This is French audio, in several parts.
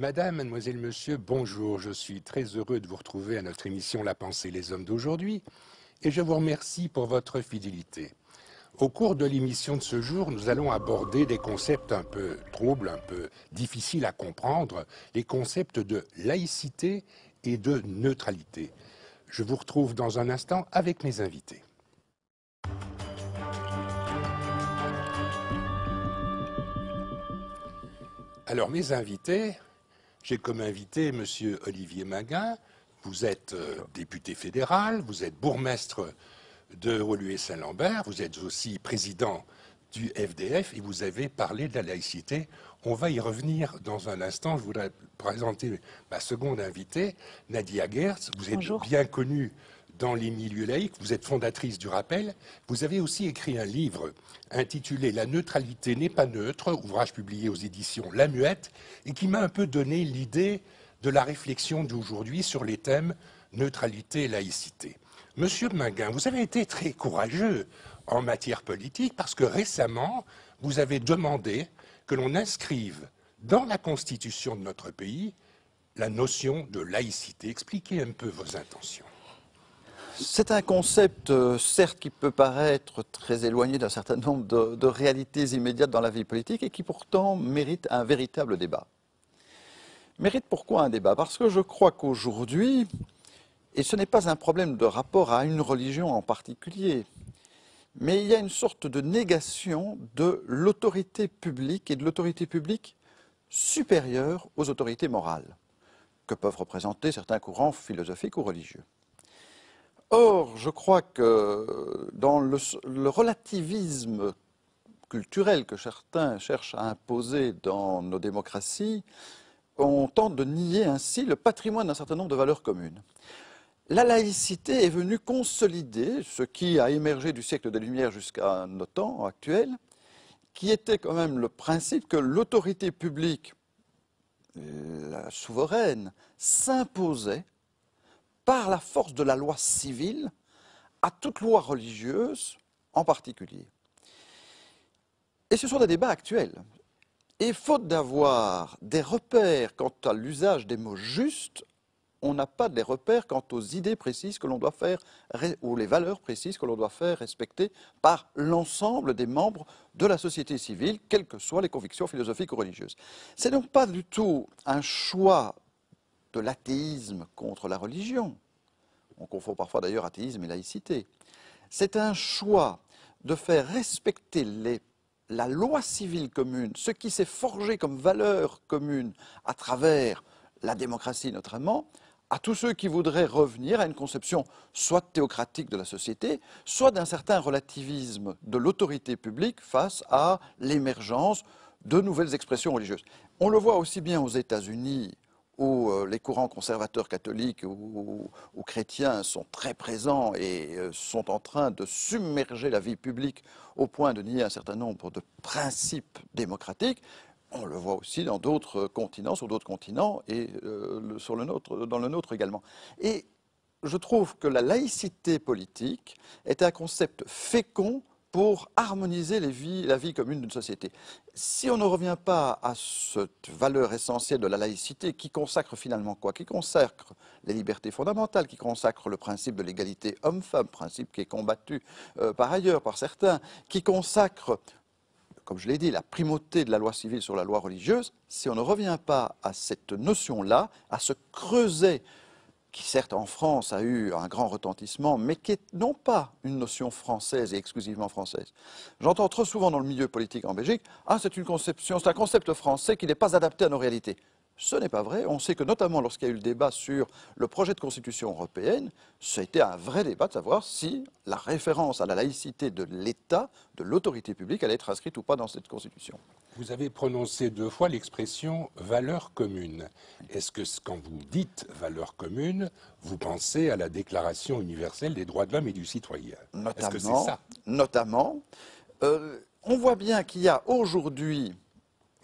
Madame, mademoiselle, monsieur, bonjour. Je suis très heureux de vous retrouver à notre émission La pensée les hommes d'aujourd'hui et je vous remercie pour votre fidélité. Au cours de l'émission de ce jour, nous allons aborder des concepts un peu troubles, un peu difficiles à comprendre, les concepts de laïcité et de neutralité. Je vous retrouve dans un instant avec mes invités. Alors, mes invités, j'ai comme invité Monsieur Olivier Maguin. Vous êtes député fédéral, vous êtes bourgmestre de Woluwe-Saint-Lambert, vous êtes aussi président du FDF et vous avez parlé de la laïcité. On va y revenir dans un instant. Je voudrais présenter ma seconde invitée, Nadia Gertz. Vous êtes Bonjour. bien connue dans les milieux laïcs, vous êtes fondatrice du Rappel. Vous avez aussi écrit un livre intitulé La neutralité n'est pas neutre, ouvrage publié aux éditions La Muette, et qui m'a un peu donné l'idée de la réflexion d'aujourd'hui sur les thèmes neutralité et laïcité. Monsieur Maguin, vous avez été très courageux en matière politique parce que récemment, vous avez demandé que l'on inscrive dans la Constitution de notre pays la notion de laïcité. Expliquez un peu vos intentions. C'est un concept, certes, qui peut paraître très éloigné d'un certain nombre de réalités immédiates dans la vie politique et qui pourtant mérite un véritable débat. Mérite pourquoi un débat? Parce que je crois qu'aujourd'hui, et ce n'est pas un problème de rapport à une religion en particulier, mais il y a une sorte de négation de l'autorité publique et de l'autorité publique supérieure aux autorités morales, que peuvent représenter certains courants philosophiques ou religieux. Or, je crois que dans le relativisme culturel que certains cherchent à imposer dans nos démocraties, on tente de nier ainsi le patrimoine d'un certain nombre de valeurs communes. La laïcité est venue consolider ce qui a émergé du siècle des Lumières jusqu'à nos temps actuels, qui était quand même le principe que l'autorité publique, la souveraine, s'imposait par la force de la loi civile à toute loi religieuse en particulier. Et ce sont des débats actuels. Et faute d'avoir des repères quant à l'usage des mots justes, on n'a pas de repères quant aux idées précises que l'on doit faire, ou les valeurs précises que l'on doit faire respecter par l'ensemble des membres de la société civile, quelles que soient les convictions philosophiques ou religieuses. C'est donc pas du tout un choix de l'athéisme contre la religion. On confond parfois d'ailleurs athéisme et laïcité. C'est un choix de faire respecter la loi civile commune, ce qui s'est forgé comme valeur commune à travers la démocratie notamment, à tous ceux qui voudraient revenir à une conception soit théocratique de la société, soit d'un certain relativisme de l'autorité publique face à l'émergence de nouvelles expressions religieuses. On le voit aussi bien aux États-Unis, où les courants conservateurs catholiques ou chrétiens sont très présents et sont en train de submerger la vie publique au point de nier un certain nombre de principes démocratiques. On le voit aussi dans d'autres continents, sur d'autres continents et dans le nôtre également. Et je trouve que la laïcité politique est un concept fécond pour harmoniser la vie commune d'une société. Si on ne revient pas à cette valeur essentielle de la laïcité qui consacre finalement quoi? Qui consacre les libertés fondamentales, qui consacre le principe de l'égalité homme-femme, principe qui est combattu par ailleurs par certains, qui consacre, comme je l'ai dit, la primauté de la loi civile sur la loi religieuse, si on ne revient pas à cette notion-là, à ce creuset qui certes en France a eu un grand retentissement, mais qui est non pas une notion française et exclusivement française. J'entends trop souvent dans le milieu politique en Belgique, « Ah, c'est une conception, c'est un concept français qui n'est pas adapté à nos réalités ». Ce n'est pas vrai. On sait que notamment lorsqu'il y a eu le débat sur le projet de constitution européenne, ça a été un vrai débat de savoir si la référence à la laïcité de l'État, de l'autorité publique, allait être inscrite ou pas dans cette constitution. Vous avez prononcé 2 fois l'expression « valeur commune ». Est-ce que quand vous dites « valeur commune », vous pensez à la Déclaration universelle des droits de l'homme et du citoyen? Est-ce que c'est ça? Notamment, on voit bien qu'il y a aujourd'hui,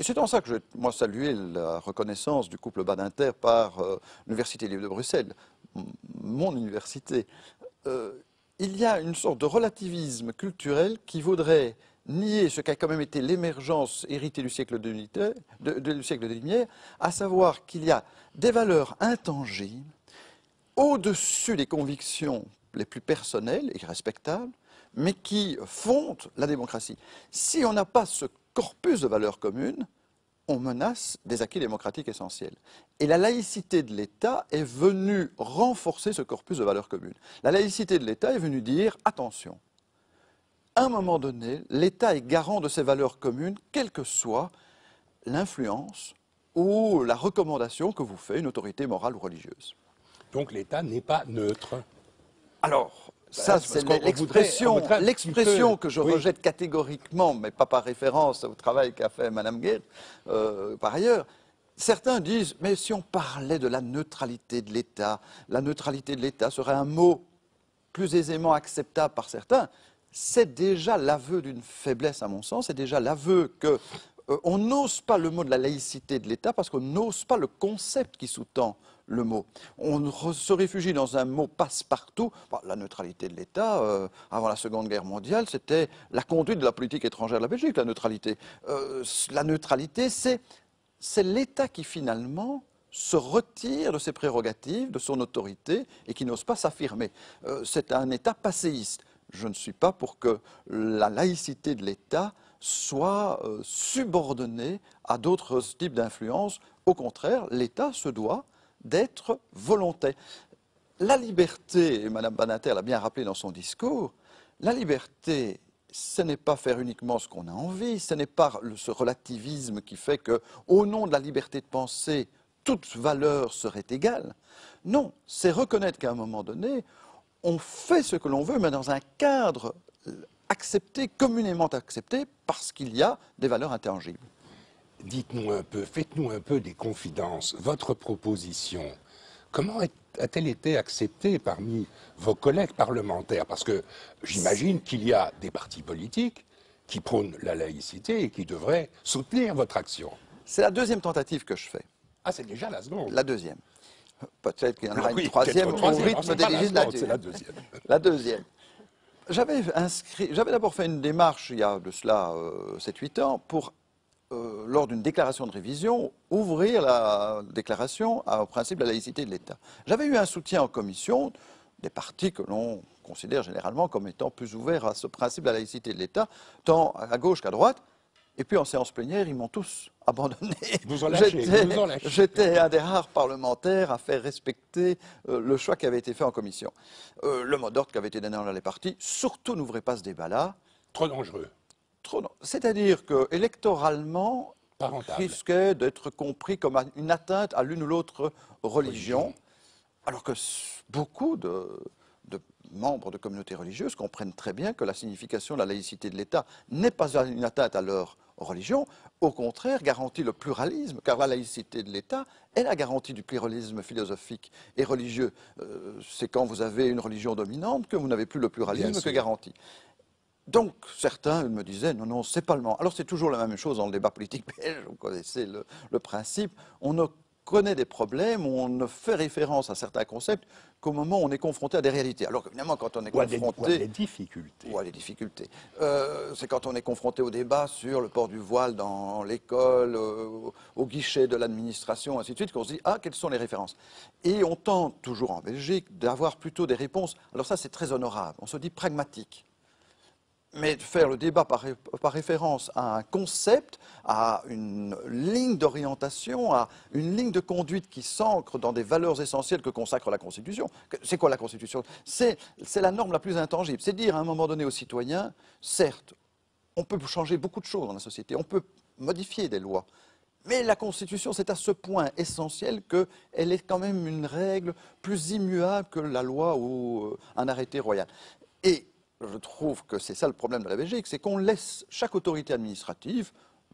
et c'est en ça que je moi saluer la reconnaissance du couple Badinter par l'Université libre de Bruxelles, mon université, il y a une sorte de relativisme culturel qui voudrait nier ce qu'a quand même été l'émergence héritée du siècle du siècle des Lumières, à savoir qu'il y a des valeurs intangibles au-dessus des convictions les plus personnelles et respectables, mais qui fondent la démocratie. Si on n'a pas ce corpus de valeurs communes, on menace des acquis démocratiques essentiels. Et la laïcité de l'État est venue renforcer ce corpus de valeurs communes. La laïcité de l'État est venue dire, attention, à un moment donné, l'État est garant de ces valeurs communes, quelle que soit l'influence ou la recommandation que vous fait une autorité morale ou religieuse. Donc l'État n'est pas neutre. Alors, ça, c'est l'expression que je rejette catégoriquement, mais pas par référence au travail qu'a fait Mme Guert, par ailleurs. Certains disent, mais si on parlait de la neutralité de l'État, la neutralité de l'État serait un mot plus aisément acceptable par certains. C'est déjà l'aveu d'une faiblesse, à mon sens, c'est déjà l'aveu que on n'ose pas le mot de la laïcité de l'État parce qu'on n'ose pas le concept qui sous-tend le mot. On se réfugie dans un mot passe-partout. Bon, la neutralité de l'État, avant la Seconde Guerre mondiale, c'était la conduite de la politique étrangère de la Belgique, la neutralité. La neutralité, c'est l'État qui finalement se retire de ses prérogatives, de son autorité, et qui n'ose pas s'affirmer. C'est un État passéiste. Je ne suis pas pour que la laïcité de l'État soit subordonnée à d'autres types d'influences. Au contraire, l'État se doit d'être volontaire. La liberté, et Mme Badinter l'a bien rappelé dans son discours, la liberté, ce n'est pas faire uniquement ce qu'on a envie, ce n'est pas ce relativisme qui fait qu'au nom de la liberté de penser, toute valeur serait égale. Non, c'est reconnaître qu'à un moment donné, on fait ce que l'on veut, mais dans un cadre accepté, communément accepté, parce qu'il y a des valeurs intangibles. Dites-nous un peu, faites-nous un peu des confidences. Votre proposition, comment a-t-elle été acceptée parmi vos collègues parlementaires? Parce que j'imagine qu'il y a des partis politiques qui prônent la laïcité et qui devraient soutenir votre action. C'est la deuxième tentative que je fais. Ah, c'est déjà la seconde. La deuxième. Peut-être qu'il y en aura une troisième au rythme des législatives. C'est la deuxième. La deuxième. J'avais d'abord fait une démarche, il y a de cela 7-8 ans, pour, lors d'une déclaration de révision, ouvrir la déclaration au principe de la laïcité de l'État. J'avais eu un soutien en commission des partis que l'on considère généralement comme étant plus ouverts à ce principe de la laïcité de l'État, tant à gauche qu'à droite. Et puis en séance plénière, ils m'ont tous abandonné. Vous en lâchez, vous en lâchez. J'étais un des rares parlementaires à faire respecter le choix qui avait été fait en commission. Le mot d'ordre qui avait été donné dans les partis, surtout n'ouvrez pas ce débat-là. Trop dangereux. C'est-à-dire que électoralement, risquait d'être compris comme une atteinte à l'une ou l'autre religion, alors que beaucoup de membres de communautés religieuses comprennent très bien que la signification de la laïcité de l'État n'est pas une atteinte à leur religion, au contraire garantit le pluralisme, car la laïcité de l'État est la garantie du pluralisme philosophique et religieux. C'est quand vous avez une religion dominante que vous n'avez plus le pluralisme que garanti. Donc, certains me disaient, non, c'est pas le moment. Alors, c'est toujours la même chose dans le débat politique belge, vous connaissez le principe. On ne connaît des problèmes, on ne fait référence à certains concepts qu'au moment où on est confronté à des réalités. Alors évidemment, quand on est confronté... Ou à des difficultés. Ou à des difficultés. C'est quand on est confronté au débat sur le port du voile dans l'école, au guichet de l'administration, ainsi de suite, qu'on se dit, ah, quelles sont les références? Et on tente, toujours en Belgique, d'avoir plutôt des réponses. Alors ça, c'est très honorable. On se dit pragmatique. Mais de faire le débat par référence à un concept, à une ligne d'orientation, à une ligne de conduite qui s'ancre dans des valeurs essentielles que consacre la Constitution. C'est quoi la Constitution? C'est la norme la plus intangible. C'est dire à un moment donné aux citoyens, certes, on peut changer beaucoup de choses dans la société, on peut modifier des lois, mais la Constitution, c'est à ce point essentiel qu'elle est quand même une règle plus immuable que la loi ou un arrêté royal. Et je trouve que c'est ça le problème de la Belgique, c'est qu'on laisse chaque autorité administrative,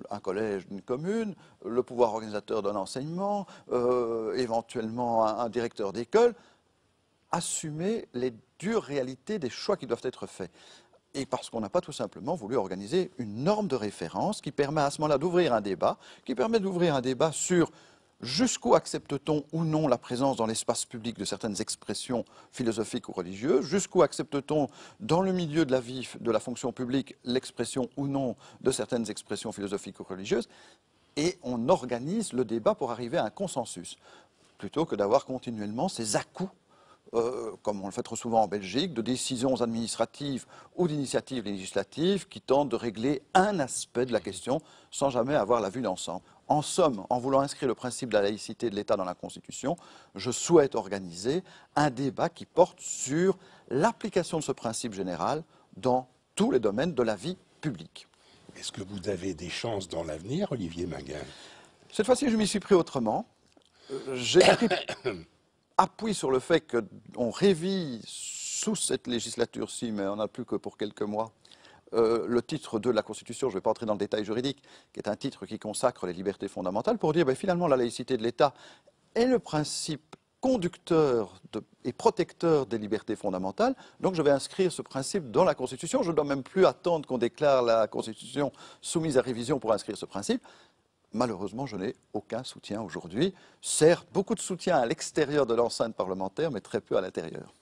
un collège d'une commune, le pouvoir organisateur d'un enseignement, éventuellement un directeur d'école, assumer les dures réalités des choix qui doivent être faits. Et parce qu'on n'a pas tout simplement voulu organiser une norme de référence qui permet à ce moment-là d'ouvrir un débat, qui permet d'ouvrir un débat sur Jusqu'où accepte-t-on ou non la présence dans l'espace public de certaines expressions philosophiques ou religieuses? Jusqu'où accepte-t-on dans le milieu de la vie de la fonction publique l'expression ou non de certaines expressions philosophiques ou religieuses? Et on organise le débat pour arriver à un consensus, plutôt que d'avoir continuellement ces à-coups, comme on le fait trop souvent en Belgique, de décisions administratives ou d'initiatives législatives qui tentent de régler un aspect de la question sans jamais avoir la vue d'ensemble. En somme, en voulant inscrire le principe de la laïcité de l'État dans la Constitution, je souhaite organiser un débat qui porte sur l'application de ce principe général dans tous les domaines de la vie publique. Est-ce que vous avez des chances dans l'avenir, Olivier Minguen? Cette fois-ci, je m'y suis pris autrement. J'ai pris appui sur le fait qu'on révise sous cette législature-ci, mais on n'a plus que pour quelques mois, le titre 2 de la Constitution, je ne vais pas entrer dans le détail juridique, qui est un titre qui consacre les libertés fondamentales, pour dire finalement la laïcité de l'État est le principe conducteur et protecteur des libertés fondamentales. Donc je vais inscrire ce principe dans la Constitution. Je ne dois même plus attendre qu'on déclare la Constitution soumise à révision pour inscrire ce principe. Malheureusement, je n'ai aucun soutien aujourd'hui. Certes, beaucoup de soutien à l'extérieur de l'enceinte parlementaire, mais très peu à l'intérieur.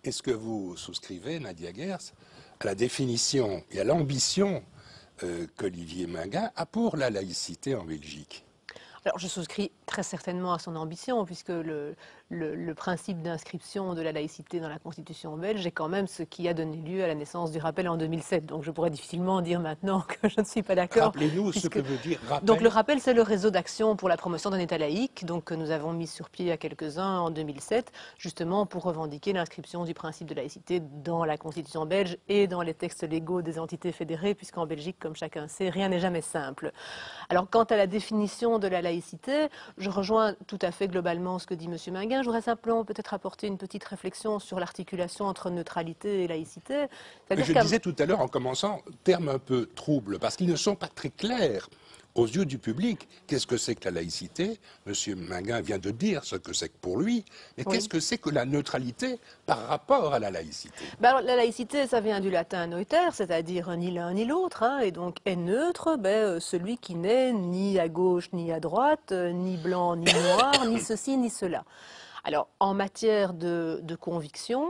Est-ce que vous souscrivez, Nadia Gers, à la définition et à l'ambition qu'Olivier Minguen a pour la laïcité en Belgique? Alors, je souscris très certainement à son ambition, puisque le principe d'inscription de la laïcité dans la Constitution belge est quand même ce qui a donné lieu à la naissance du rappel en 2007. Donc, je pourrais difficilement dire maintenant que je ne suis pas d'accord. Rappelez-nous ce que veut dire rappel. Donc, le rappel, c'est le réseau d'action pour la promotion d'un État laïque, donc, que nous avons mis sur pied à quelques-uns en 2007, justement pour revendiquer l'inscription du principe de laïcité dans la Constitution belge et dans les textes légaux des entités fédérées, puisqu'en Belgique, comme chacun sait, rien n'est jamais simple. Alors, quant à la définition de la laïcité, je rejoins tout à fait globalement ce que dit M. Minguen. Je voudrais simplement peut-être apporter une petite réflexion sur l'articulation entre neutralité et laïcité. Je disais tout à l'heure, en commençant, terme un peu trouble, parce qu'ils ne sont pas très clairs aux yeux du public. Qu'est-ce que c'est que la laïcité? M. Minguen vient de dire ce que c'est que pour lui, mais Oui. qu'est-ce que c'est que la neutralité par rapport à la laïcité? Alors, la laïcité, ça vient du latin neuter, c'est-à-dire ni l'un ni l'autre, hein, et donc est neutre, celui qui n'est ni à gauche ni à droite, ni blanc ni noir, ni ceci ni cela. Alors, en matière de conviction,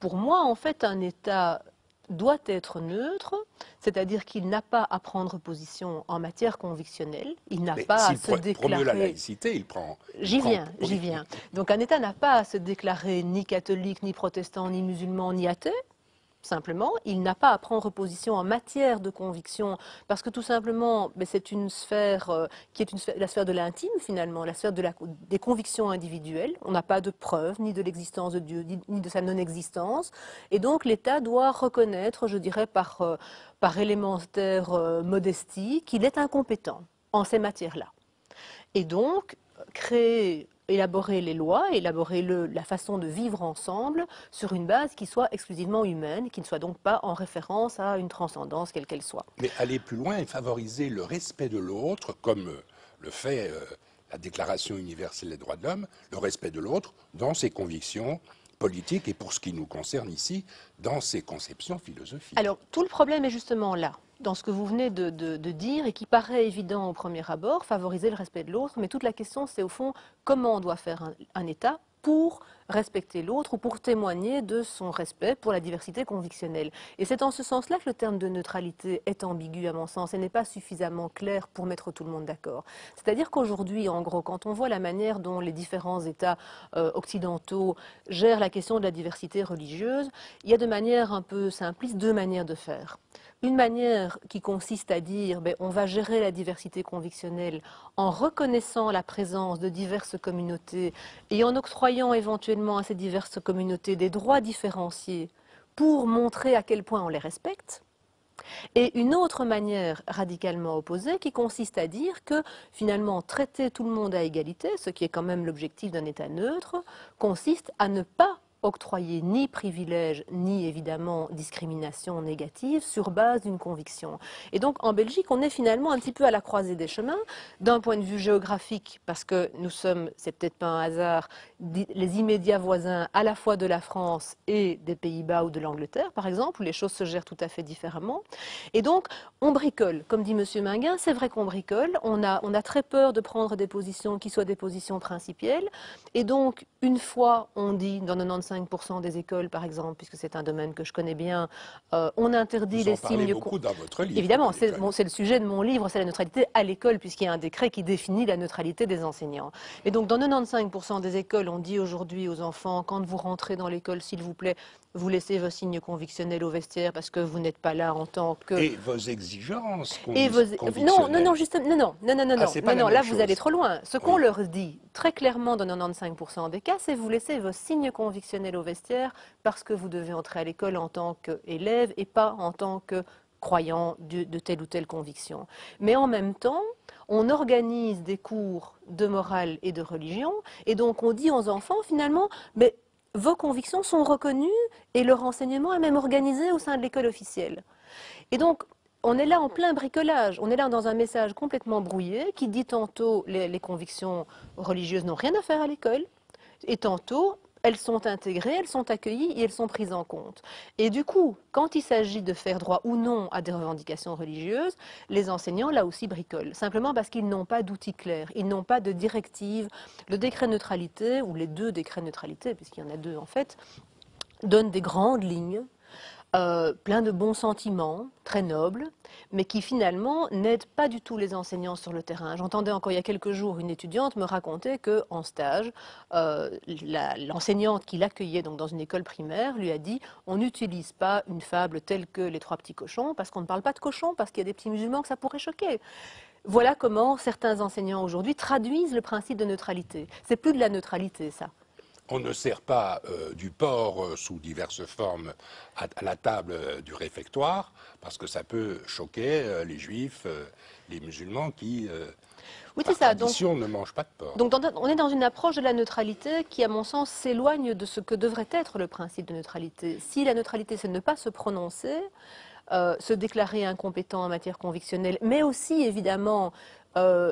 pour moi, en fait, un État doit être neutre, c'est-à-dire qu'il n'a pas à prendre position en matière convictionnelle, il n'a Mais pas à s'il se déclarer... promeut la laïcité, il prend... J'y viens. Donc un État n'a pas à se déclarer ni catholique, ni protestant, ni musulman, ni athée. Simplement, il n'a pas à prendre position en matière de conviction, parce que tout simplement, c'est une sphère qui est la sphère de l'intime finalement, la sphère des convictions individuelles. On n'a pas de preuve ni de l'existence de Dieu, ni de sa non-existence. Et donc l'État doit reconnaître, je dirais par élémentaire modestie, qu'il est incompétent en ces matières-là. Et donc, élaborer les lois, élaborer la façon de vivre ensemble sur une base qui soit exclusivement humaine, qui ne soit donc pas en référence à une transcendance quelle qu'elle soit. Mais aller plus loin et favoriser le respect de l'autre, comme le fait la Déclaration universelle des droits de l'homme, le respect de l'autre dans ses convictions politiques et pour ce qui nous concerne ici, dans ses conceptions philosophiques. Alors, tout le problème est justement là, dans ce que vous venez de dire et qui paraît évident au premier abord, favoriser le respect de l'autre, mais toute la question c'est au fond comment on doit faire un État pour respecter l'autre ou pour témoigner de son respect pour la diversité convictionnelle. Et c'est en ce sens-là que le terme de neutralité est ambigu à mon sens et n'est pas suffisamment clair pour mettre tout le monde d'accord. C'est-à-dire qu'aujourd'hui, en gros, quand on voit la manière dont les différents États occidentaux gèrent la question de la diversité religieuse, il y a de manière un peu simpliste deux manières de faire. Une manière qui consiste à dire on va gérer la diversité convictionnelle en reconnaissant la présence de diverses communautés et en octroyant éventuellement à ces diverses communautés des droits différenciés pour montrer à quel point on les respecte. Et une autre manière radicalement opposée qui consiste à dire que finalement traiter tout le monde à égalité, ce qui est quand même l'objectif d'un État neutre, consiste à ne pas octroyer ni privilège, ni évidemment discrimination négative sur base d'une conviction. Et donc en Belgique, on est finalement un petit peu à la croisée des chemins, d'un point de vue géographique, parce que nous sommes, c'est peut-être pas un hasard, les immédiats voisins à la fois de la France et des Pays-Bas ou de l'Angleterre, par exemple, où les choses se gèrent tout à fait différemment. Et donc, on bricole. Comme dit M. Minguin, c'est vrai qu'on bricole. On a très peur de prendre des positions qui soient des positions principielles. Et donc, une fois, on dit, dans 95% des écoles, par exemple, puisque c'est un domaine que je connais bien, on interdit Vous les en parlez signes... beaucoup dans votre livre. Évidemment, de l'école. c'est le sujet de mon livre, c'est la neutralité à l'école, puisqu'il y a un décret qui définit la neutralité des enseignants. Et donc, dans 95% des écoles, on dit aujourd'hui aux enfants, quand vous rentrez dans l'école, s'il vous plaît, vous laissez vos signes convictionnels au vestiaire parce que vous n'êtes pas là en tant que... Et vos exigences Et vos... convictionnelles. Non, justement, non, là vous allez trop loin. Ce qu'on Oui. leur dit très clairement dans 95% des cas, c'est vous laissez vos signes convictionnels au vestiaire parce que vous devez entrer à l'école en tant qu'élève et pas en tant que croyant de telle ou telle conviction. Mais en même temps, on organise des cours de morale et de religion et donc on dit aux enfants finalement, mais vos convictions sont reconnues et leur enseignement est même organisé au sein de l'école officielle. Et donc, on est là en plein bricolage, on est là dans un message complètement brouillé qui dit tantôt les convictions religieuses n'ont rien à faire à l'école et tantôt elles sont intégrées, elles sont accueillies et elles sont prises en compte. Et du coup, quand il s'agit de faire droit ou non à des revendications religieuses, les enseignants, là aussi, bricolent. Simplement parce qu'ils n'ont pas d'outils clairs, ils n'ont pas de directive. Le décret neutralité, ou les deux décrets neutralité, puisqu'il y en a deux en fait, donnent des grandes lignes, plein de bons sentiments, très nobles, mais qui finalement n'aident pas du tout les enseignants sur le terrain. J'entendais encore il y a quelques jours une étudiante me raconter qu'en stage, l'enseignante qui l'accueillait donc dans une école primaire lui a dit « on n'utilise pas une fable telle que les trois petits cochons parce qu'on ne parle pas de cochons, parce qu'il y a des petits musulmans que ça pourrait choquer ». Voilà comment certains enseignants aujourd'hui traduisent le principe de neutralité. C'est plus de la neutralité, ça. On ne sert pas du porc sous diverses formes à la table du réfectoire, parce que ça peut choquer les juifs, les musulmans qui, Oui, par c'est ça. tradition, ne mangent pas de porc. Donc on est dans une approche de la neutralité qui, à mon sens, s'éloigne de ce que devrait être le principe de neutralité. Si la neutralité, c'est ne pas se prononcer, se déclarer incompétent en matière convictionnelle, mais aussi, évidemment,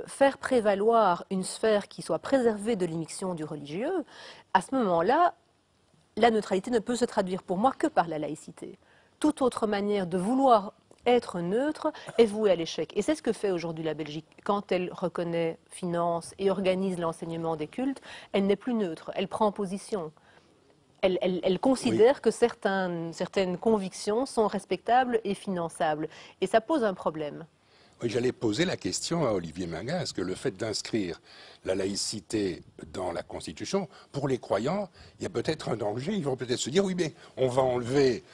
faire prévaloir une sphère qui soit préservée de l'immixtion du religieux, à ce moment-là, la neutralité ne peut se traduire pour moi que par la laïcité. Toute autre manière de vouloir être neutre est vouée à l'échec. Et c'est ce que fait aujourd'hui la Belgique. Quand elle reconnaît, finance et organise l'enseignement des cultes, elle n'est plus neutre, elle prend position. Elle considère que certaines convictions sont respectables et finançables. Et ça pose un problème. Oui, j'allais poser la question à Olivier Minguin. Est-ce que le fait d'inscrire la laïcité dans la Constitution, pour les croyants, il y a peut-être un danger. Ils vont peut-être se dire, oui, mais on va enlever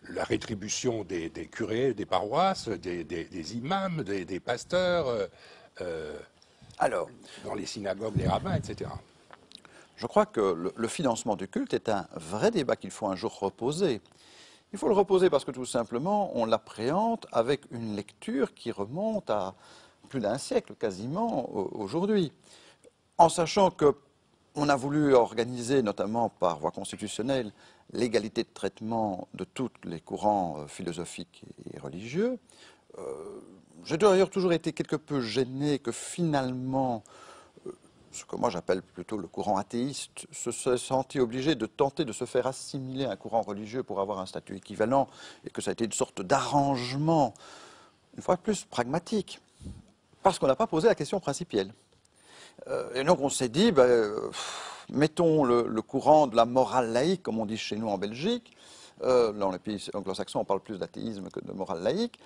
la rétribution des curés, des paroisses, des imams, des pasteurs, Alors, dans les synagogues, les rabbins, etc. je crois que le financement du culte est un vrai débat qu'il faut un jour reposer. Il faut le reposer parce que tout simplement, on l'appréhende avec une lecture qui remonte à plus d'un siècle quasiment aujourd'hui. En sachant qu'on a voulu organiser, notamment par voie constitutionnelle, l'égalité de traitement de tous les courants philosophiques et religieux, j'ai d'ailleurs toujours été quelque peu gêné que finalement, ce que moi j'appelle plutôt le courant athéiste, se soit senti obligé de tenter de se faire assimiler à un courant religieux pour avoir un statut équivalent, et que ça a été une sorte d'arrangement, une fois de plus, pragmatique, parce qu'on n'a pas posé la question principielle. Et donc on s'est dit, mettons le courant de la morale laïque, comme on dit chez nous en Belgique. Dans les pays anglo-saxons, on parle plus d'athéisme que de morale laïque.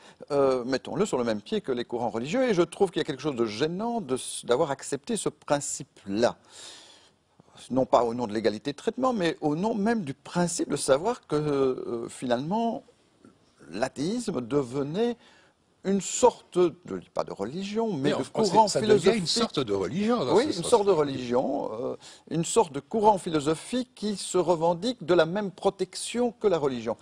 Mettons-le sur le même pied que les courants religieux. Et je trouve qu'il y a quelque chose de gênant d'avoir accepté ce principe-là. Non pas au nom de l'égalité de traitement, mais au nom même du principe de savoir que finalement, l'athéisme devenait une sorte de, pas de religion, mais de courant ça philosophique. devient une sorte de religion. Dans Oui, ce une sens. sorte de religion, une sorte de courant philosophique qui se revendique de la même protection que la religion.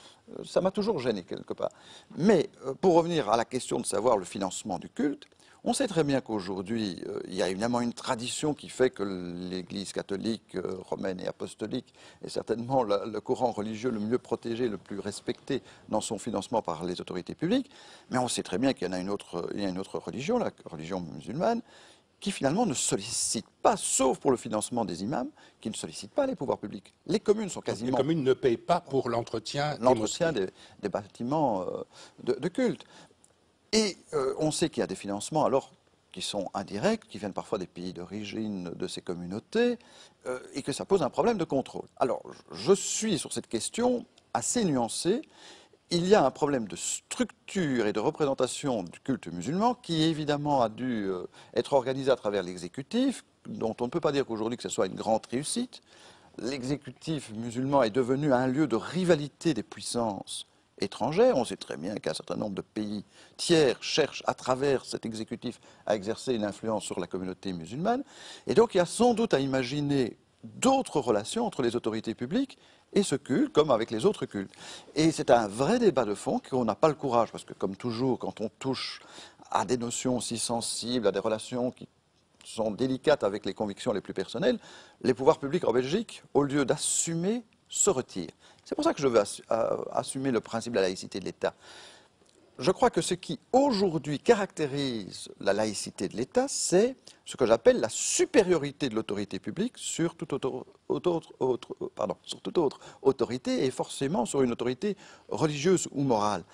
Ça m'a toujours gêné quelque part. Mais pour revenir à la question de savoir le financement du culte, On sait très bien qu'aujourd'hui, il y a évidemment une tradition qui fait que l'Église catholique, romaine et apostolique est certainement le courant religieux le mieux protégé, le plus respecté dans son financement par les autorités publiques. Mais on sait très bien qu'il y en a une autre religion, la religion musulmane, qui finalement ne sollicite pas, sauf pour le financement des imams, qui ne sollicite pas les pouvoirs publics. Les communes sont quasiment... Les communes ne payent pas pour l'entretien des bâtiments de culte. Et on sait qu'il y a des financements alors qui sont indirects, qui viennent parfois des pays d'origine de ces communautés, et que ça pose un problème de contrôle. Alors, je suis sur cette question assez nuancé. Il y a un problème de structure et de représentation du culte musulman qui évidemment a dû être organisé à travers l'exécutif, dont on ne peut pas dire qu'aujourd'hui que ce soit une grande réussite. L'exécutif musulman est devenu un lieu de rivalité des puissances étrangères. On sait très bien qu'un certain nombre de pays tiers cherchent à travers cet exécutif à exercer une influence sur la communauté musulmane. Et donc il y a sans doute à imaginer d'autres relations entre les autorités publiques et ce culte, comme avec les autres cultes. Et c'est un vrai débat de fond qu'on n'a pas le courage, parce que comme toujours, quand on touche à des notions aussi sensibles, à des relations qui sont délicates avec les convictions les plus personnelles, les pouvoirs publics en Belgique, au lieu d'assumer, se retirent. C'est pour ça que je veux assumer le principe de la laïcité de l'État. Je crois que ce qui aujourd'hui caractérise la laïcité de l'État, c'est ce que j'appelle la supériorité de l'autorité publique sur toute autre autorité, et forcément sur une autorité religieuse ou morale.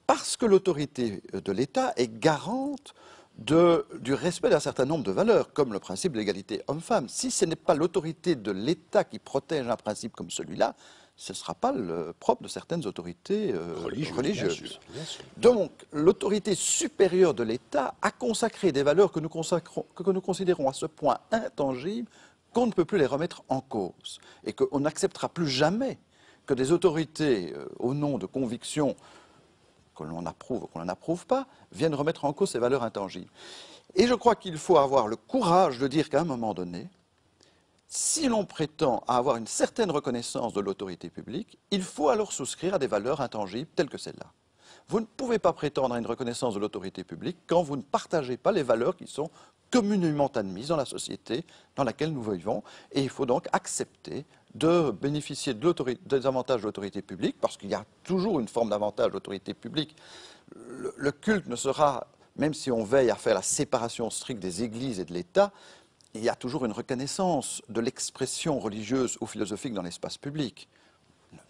Parce que l'autorité de l'État est garante du respect d'un certain nombre de valeurs, comme le principe de l'égalité homme-femme. Si ce n'est pas l'autorité de l'État qui protège un principe comme celui-là, ce ne sera pas le propre de certaines autorités religieuses. Bien sûr. Donc, l'autorité supérieure de l'État a consacré des valeurs que nous considérons à ce point intangibles qu'on ne peut plus les remettre en cause. Et qu'on n'acceptera plus jamais que des autorités, au nom de convictions que l'on approuve ou qu'on n'approuve pas, viennent remettre en cause ces valeurs intangibles. Et je crois qu'il faut avoir le courage de dire qu'à un moment donné, si l'on prétend avoir une certaine reconnaissance de l'autorité publique, il faut alors souscrire à des valeurs intangibles telles que celles-là. Vous ne pouvez pas prétendre à une reconnaissance de l'autorité publique quand vous ne partagez pas les valeurs qui sont communément admises dans la société dans laquelle nous vivons. Et il faut donc accepter de bénéficier des avantages de l'autorité publique, parce qu'il y a toujours une forme d'avantage de l'autorité publique. Le culte ne sera, même si on veille à faire la séparation stricte des églises et de l'État, il y a toujours une reconnaissance de l'expression religieuse ou philosophique dans l'espace public,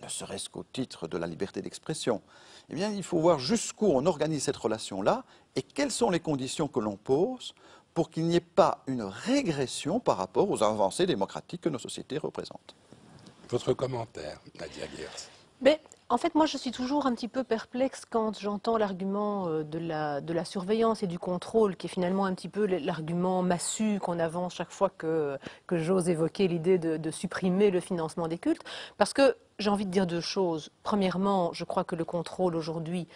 ne serait-ce qu'au titre de la liberté d'expression. Eh bien, il faut voir jusqu'où on organise cette relation-là et quelles sont les conditions que l'on pose pour qu'il n'y ait pas une régression par rapport aux avancées démocratiques que nos sociétés représentent. Votre commentaire, Nadia Geerts. Mais en fait, moi, je suis toujours un petit peu perplexe quand j'entends l'argument de la surveillance et du contrôle, qui est finalement un petit peu l'argument massu qu'on avance chaque fois que j'ose évoquer l'idée de supprimer le financement des cultes. Parce que j'ai envie de dire deux choses. Premièrement, je crois que le contrôle aujourd'hui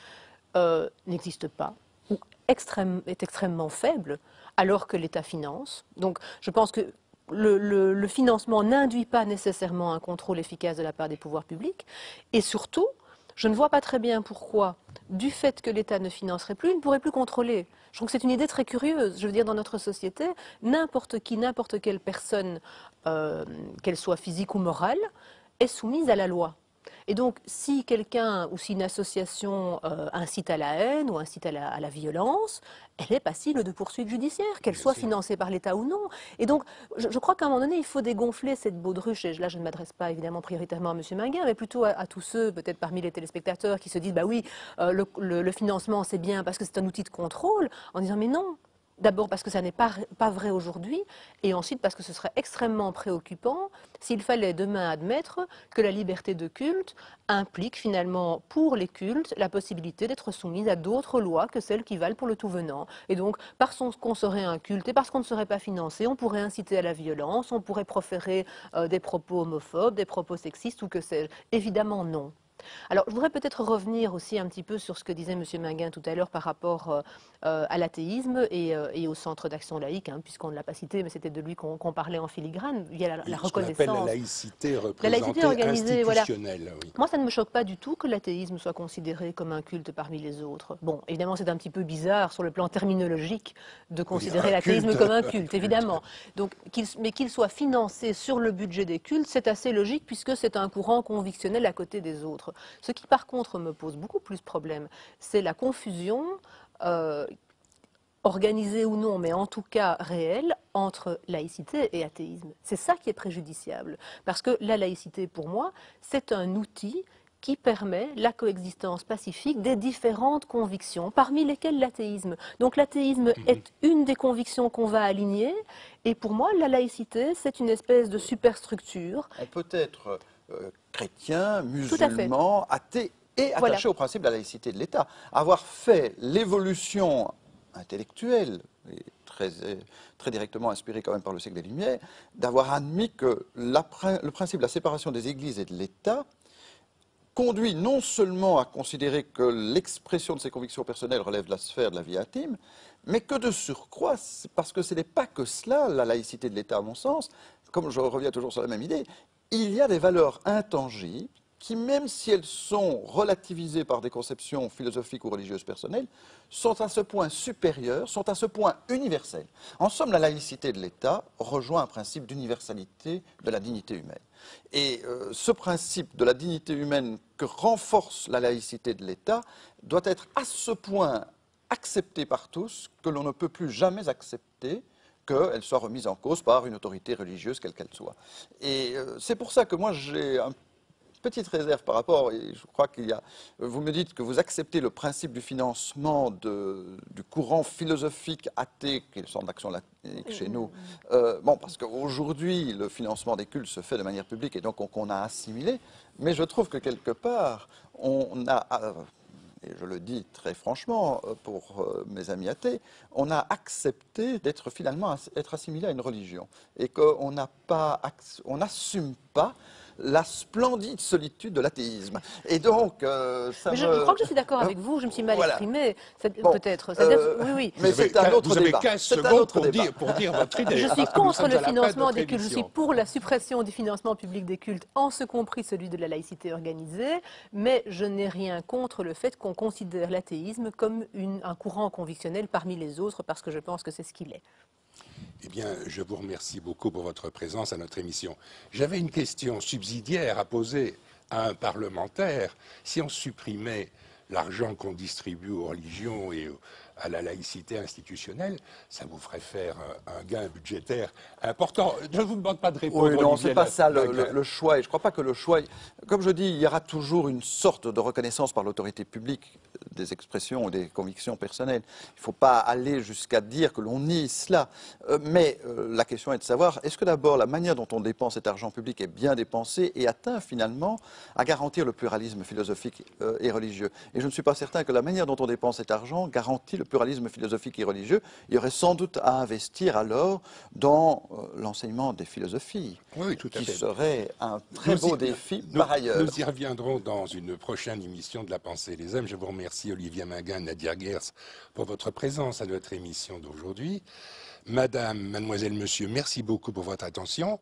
n'existe pas, ou est extrêmement faible, alors que l'État finance. Donc, je pense que le financement n'induit pas nécessairement un contrôle efficace de la part des pouvoirs publics. Et surtout, je ne vois pas très bien pourquoi, du fait que l'État ne financerait plus, il ne pourrait plus contrôler. Je trouve que c'est une idée très curieuse. Je veux dire, dans notre société, n'importe qui, n'importe quelle personne, qu'elle soit physique ou morale, est soumise à la loi. Et donc, si quelqu'un ou si une association incite à la haine ou incite à la violence, elle est passible de poursuites judiciaires, qu'elle soit financée par l'État ou non. Et donc, je crois qu'à un moment donné, il faut dégonfler cette baudruche. Et là, je ne m'adresse pas évidemment prioritairement à M. Minguin, mais plutôt à tous ceux, peut-être parmi les téléspectateurs, qui se disent, bah oui, le financement, c'est bien parce que c'est un outil de contrôle, en disant, mais non. D'abord parce que ça n'est pas vrai aujourd'hui, et ensuite parce que ce serait extrêmement préoccupant s'il fallait demain admettre que la liberté de culte implique finalement pour les cultes la possibilité d'être soumise à d'autres lois que celles qui valent pour le tout venant. Et donc, parce qu'on serait un culte et parce qu'on ne serait pas financé, on pourrait inciter à la violence, on pourrait proférer des propos homophobes, des propos sexistes ou que sais-je. Évidemment non. Alors, je voudrais peut-être revenir aussi un petit peu sur ce que disait M. Minguin tout à l'heure par rapport à l'athéisme et au Centre d'action laïque, hein, puisqu'on ne l'a pas cité, mais c'était de lui qu'on parlait en filigrane. Il y a la Ce qu'on appelle la reconnaissance. laïcité La représentée laïcité organisée, voilà. institutionnelle. Oui. Moi, ça ne me choque pas du tout que l'athéisme soit considéré comme un culte parmi les autres. Bon, évidemment, c'est un petit peu bizarre sur le plan terminologique de considérer un l'athéisme culte. comme un culte, évidemment. Donc, mais qu'il soit financé sur le budget des cultes, c'est assez logique puisque c'est un courant convictionnel à côté des autres. Ce qui, par contre, me pose beaucoup plus problème, c'est la confusion organisée ou non, mais en tout cas réelle, entre laïcité et athéisme. C'est ça qui est préjudiciable. Parce que la laïcité, pour moi, c'est un outil qui permet la coexistence pacifique des différentes convictions, parmi lesquelles l'athéisme. Donc l'athéisme est une des convictions qu'on va aligner, et pour moi, la laïcité, c'est une espèce de superstructure. On peut être chrétien, Tout à fait. musulman, athée et attaché Voilà. au principe de la laïcité de l'État. Avoir fait l'évolution intellectuelle, et très directement inspirée quand même par le siècle des Lumières, d'avoir admis que le principe de la séparation des églises et de l'État conduit non seulement à considérer que l'expression de ses convictions personnelles relève de la sphère de la vie intime, mais que de surcroît, parce que ce n'est pas que cela, la laïcité de l'État à mon sens, comme je reviens toujours sur la même idée, il y a des valeurs intangibles qui, même si elles sont relativisées par des conceptions philosophiques ou religieuses personnelles, sont à ce point supérieures, sont à ce point universelles. En somme, la laïcité de l'État rejoint un principe d'universalité de la dignité humaine. Et ce principe de la dignité humaine que renforce la laïcité de l'État doit être à ce point accepté par tous que l'on ne peut plus jamais accepter qu'elle soit remise en cause par une autorité religieuse, quelle qu'elle soit. Et c'est pour ça que moi j'ai une petite réserve par rapport, et je crois qu'il y a, vous me dites que vous acceptez le principe du financement du courant philosophique athée, qui est le Centre d'action laïque chez nous. Bon, parce qu'aujourd'hui, le financement des cultes se fait de manière publique et donc on a assimilé, mais je trouve que quelque part, on a... et je le dis très franchement pour mes amis athées, on a accepté d'être finalement être assimilé à une religion et qu'on n'assume pas la splendide solitude de l'athéisme. Et donc, ça Mais je crois que je suis d'accord avec vous, je me suis mal Voilà. exprimée, Bon, peut-être. Oui, oui. mais c'est un autre vous avez débat. 15 C'est un secondes autre débat. pour dire votre idée. Je suis parce que nous contre sommes le à la fin de financement notre des cultes, je suis émission. pour la suppression du financement public des cultes, en ce compris celui de la laïcité organisée, mais je n'ai rien contre le fait qu'on considère l'athéisme comme un courant convictionnel parmi les autres, parce que je pense que c'est ce qu'il est. Eh bien, je vous remercie beaucoup pour votre présence à notre émission. J'avais une question subsidiaire à poser à un parlementaire. Si on supprimait l'argent qu'on distribue aux religions et à la laïcité institutionnelle, ça vous ferait faire un gain budgétaire important. Je ne vous demande pas de répondre. Oui, non, Olivier c'est pas ça Minguin. le choix. Et je ne crois pas que le choix. Comme je dis, il y aura toujours une sorte de reconnaissance par l'autorité publique des expressions ou des convictions personnelles. Il ne faut pas aller jusqu'à dire que l'on nie cela. Mais la question est de savoir, est-ce que d'abord la manière dont on dépense cet argent public est bien dépensée et atteint finalement à garantir le pluralisme philosophique et religieux. Et je ne suis pas certain que la manière dont on dépense cet argent garantit le pluralisme philosophique et religieux. Il y aurait sans doute à investir alors dans l'enseignement des philosophies, Oui, tout à qui fait. serait un très beau défi par ailleurs. Nous y reviendrons dans une prochaine émission de La Pensée des Hommes. Je vous remercie, Olivier Minguin, Nadia Gers, pour votre présence à notre émission d'aujourd'hui. Madame, mademoiselle, monsieur, merci beaucoup pour votre attention.